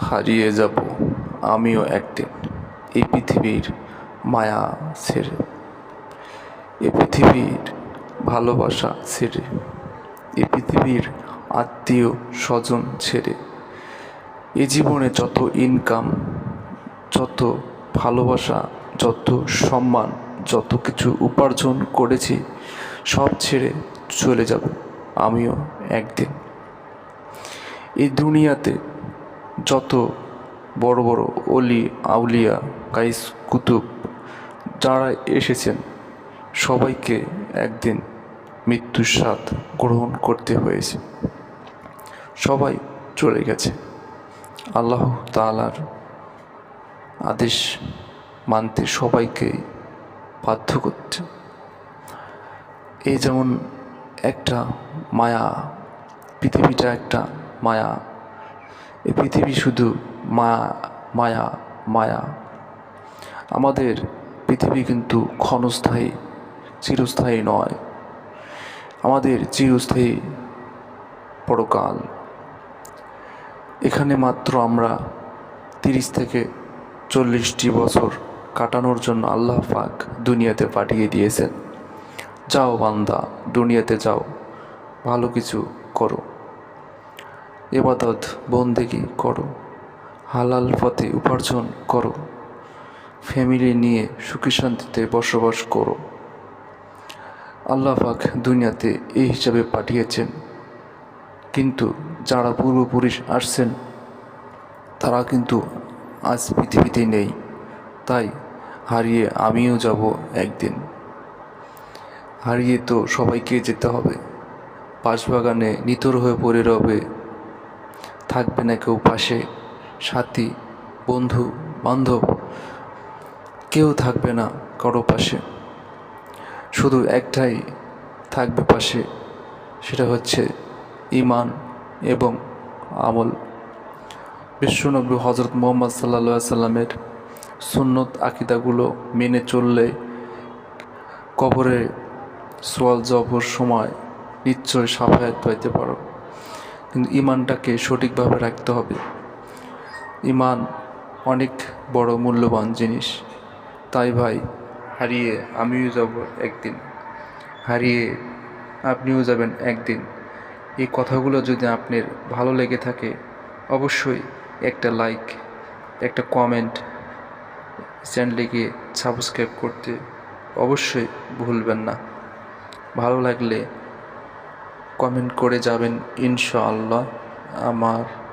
হারিয়ে যাব আমিও একদিন এই পৃথিবীর মায়া ছেড়ে, এ পৃথিবীর ভালোবাসা ছেড়ে, এ পৃথিবীর আত্মীয় স্বজন ছেড়ে। এ জীবনে যত ইনকাম, যত ভালোবাসা, যত সম্মান, যত কিছু উপার্জন করেছি সব ছেড়ে চলে যাব আমিও একদিন। এই দুনিয়াতে যত বড় বড় অলি আউলিয়া গাইস কুতুব যারা এসেছেন সবাইকে একদিন মৃত্যুর স্বাদ গ্রহণ করতে হয়েছে। সবাই চলে গেছে, আল্লাহ তাআলার আদেশ মানতে সবাইকে বাধ্য করছে। এই যেমন একটা মায়া, পৃথিবীটা একটা মায়া, এই পৃথিবী শুধু মায়া মায়া মায়া। আমাদের পৃথিবী কিন্তু ক্ষণস্থায়ী, চিরস্থায়ী নয়। আমাদের চিরস্থায়ী পরকাল। এখানে মাত্র আমরা 30 থেকে 40টি বছর কাটানোর জন্য আল্লাহ পাক দুনিয়াতে পাঠিয়ে দিয়েছেন। যাও বান্দা, দুনিয়াতে যাও, ভালো কিছু করো, ইবাদত বন্দেগী করো, হালাল পথে উপার্জন করো, ফ্যামিলি নিয়ে সুখী শান্তিতে বসবাস করো। আল্লাহ পাক দুনিয়াতে এই হিসাবে পাঠিয়েছেন। কিন্তু যারা পূর্বপুরুষ আসছেন তারা কিন্তু আজ পৃথিবীতে নেই। তাই হারিয়ে আমিও যাব একদিন। হারিয়ে তো সবাইকে যেতে হবে। বাঁশবাগানে নিথর হয়ে পড়ে রবে, থাকবে না কেউ পাশে, সাথী বন্ধু বান্ধব কেউ থাকবে না কারো পাশে। শুধু একটাই থাকবে পাশে, সেটা হচ্ছে ঈমান এবং আমল। বিশ্বনবী হযরত মুহাম্মদ সাল্লাল্লাহু আলাইহি সাল্লামের সুন্নত আকীদাগুলো মেনে চললে কবরে সওয়াল জবাবের সময় নিশ্চয় শাফায়াত পাইতে পারো। কিন্তু ঈমানটাকে সঠিকভাবে রাখতে হবে। ঈমান অনেক বড় মূল্যবান জিনিস। তাই ভাই, হারিয়ে আমিও যাব একদিন, হারিয়ে আপনিও যাবেন একদিন। এই কথাগুলো যদি আপনার ভালো লেগে থাকে অবশ্যই একটা লাইক, একটা কমেন্ট, চ্যানেলটিকে সাবস্ক্রাইব করতে অবশ্যই ভুলবেন না। ভালো লাগলে কমেন্ট করে যাবেন ইনশাআল্লাহ। আমার